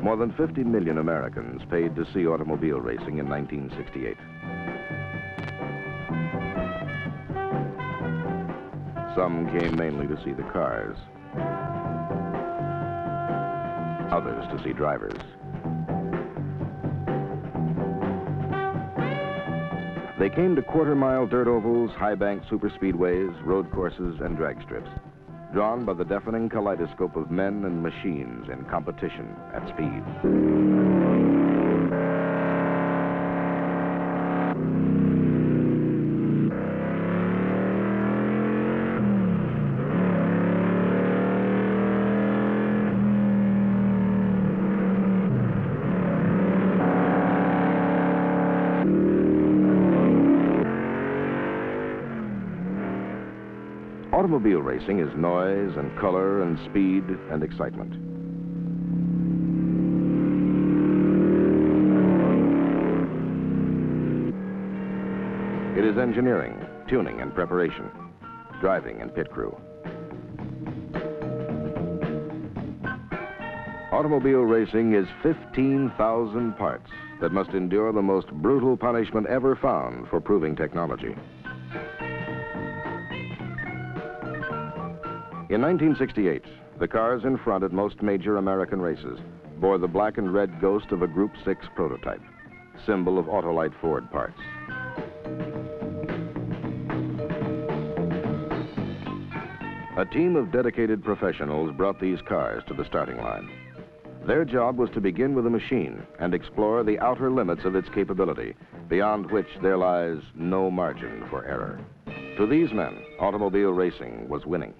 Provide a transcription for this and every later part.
More than 50 million Americans paid to see automobile racing in 1968. Some came mainly to see the cars, others to see drivers. They came to quarter-mile dirt ovals, high-bank superspeedways, road courses, and drag strips, drawn by the deafening kaleidoscope of men and machines in competition at speed. Automobile racing is noise and color and speed and excitement. It is engineering, tuning and preparation, driving and pit crew. Automobile racing is 15,000 parts that must endure the most brutal punishment ever found for proving technology. In 1968, the cars in front at most major American races bore the black and red ghost of a Group 6 prototype, symbol of Autolite Ford parts. A team of dedicated professionals brought these cars to the starting line. Their job was to begin with a machine and explore the outer limits of its capability, beyond which there lies no margin for error. To these men, automobile racing was winning.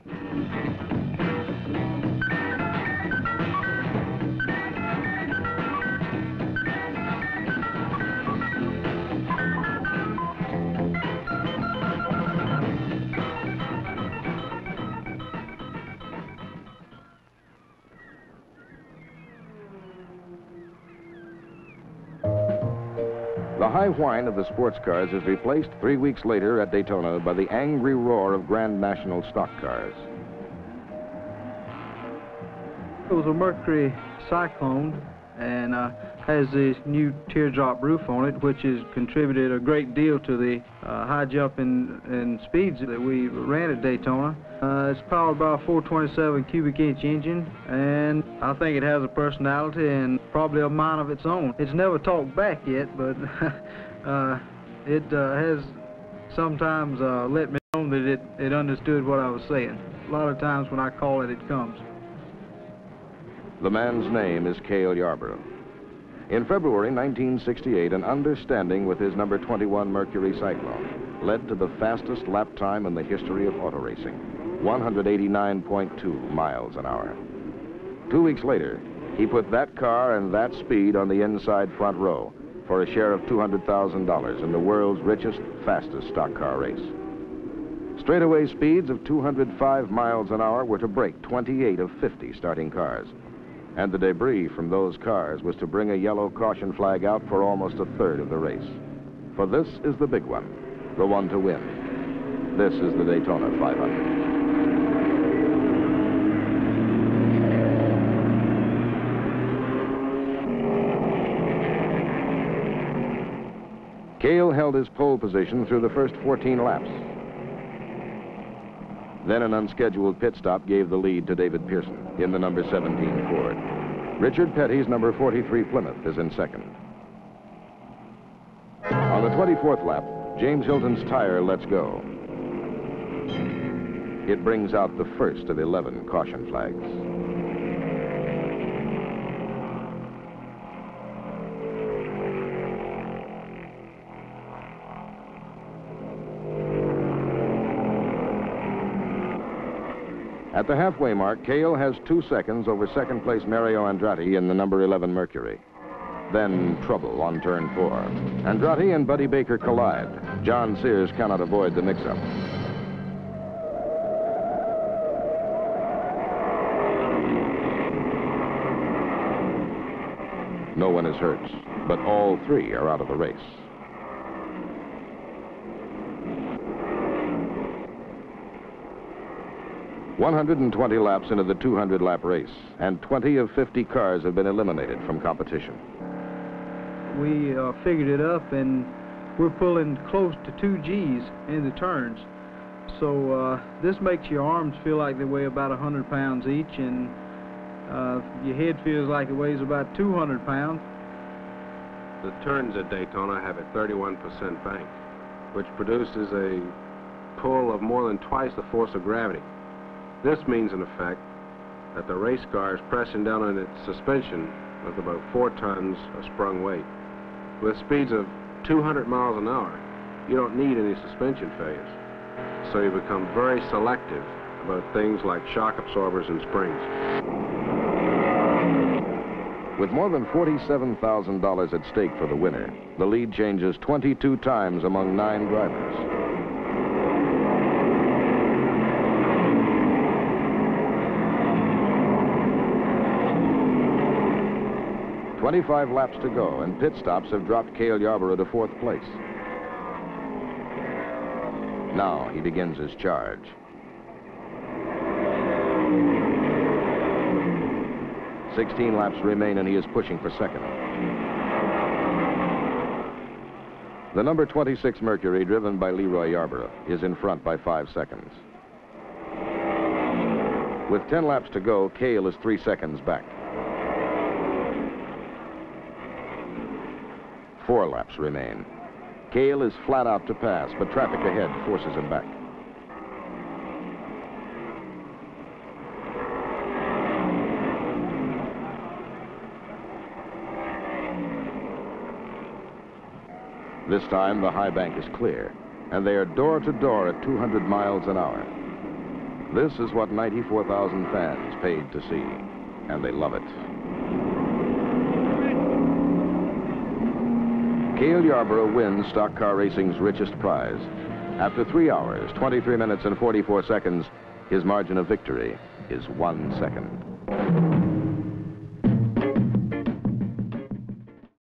The high whine of the sports cars is replaced 3 weeks later at Daytona by the angry roar of Grand National stock cars. It was a Mercury Cyclone and has this new teardrop roof on it, which has contributed a great deal to the high jump in speeds that we ran at Daytona. It's powered by a 427 cubic inch engine, and I think it has a personality and probably a mind of its own. It's never talked back yet, but it has sometimes let me know that it understood what I was saying. A lot of times when I call it, it comes. The man's name is Cale Yarborough. In February 1968, an understanding with his number 21 Mercury Cyclone led to the fastest lap time in the history of auto racing, 189.2 miles an hour. 2 weeks later, he put that car and that speed on the inside front row for a share of $200,000 in the world's richest, fastest stock car race. Straightaway speeds of 205 miles an hour were to break 28 of 50 starting cars. And the debris from those cars was to bring a yellow caution flag out for almost a third of the race. For this is the big one, the one to win. This is the Daytona 500. Cale held his pole position through the first 14 laps. Then an unscheduled pit stop gave the lead to David Pearson in the number 17 Ford. Richard Petty's number 43 Plymouth is in second. On the 24th lap, James Hilton's tire lets go. It brings out the first of 11 caution flags. At the halfway mark, Cale has 2 seconds over second-place Mario Andretti in the number 11 Mercury. Then trouble on turn 4. Andretti and Buddy Baker collide. John Sears cannot avoid the mix-up. No one is hurt, but all 3 are out of the race. 120 laps into the 200-lap race, and 20 of 50 cars have been eliminated from competition. We figured it up, and we're pulling close to 2 Gs in the turns. So this makes your arms feel like they weigh about 100 pounds each, and your head feels like it weighs about 200 pounds. The turns at Daytona have a 31% bank, which produces a pull of more than twice the force of gravity. This means, in effect, that the race car is pressing down on its suspension with about 4 tons of sprung weight. With speeds of 200 miles an hour, you don't need any suspension failures. So you become very selective about things like shock absorbers and springs. With more than $47,000 at stake for the winner, the lead changes 22 times among 9 drivers. "25 laps to go, and pit stops have dropped Cale Yarborough to 4th place. Now he begins his charge. "16 laps remain, and he is pushing for 2nd. The number 26 Mercury, driven by Leroy Yarborough, is in front by 5 seconds. With 10 laps to go, Cale is 3 seconds back. 4 laps remain. Cale is flat out to pass, but traffic ahead forces him back. This time, the high bank is clear, and they are door to door at 200 miles an hour. This is what 94,000 fans paid to see, and they love it. Cale Yarborough wins stock car racing's richest prize. After 3 hours, 23 minutes, and 44 seconds, his margin of victory is 1 second.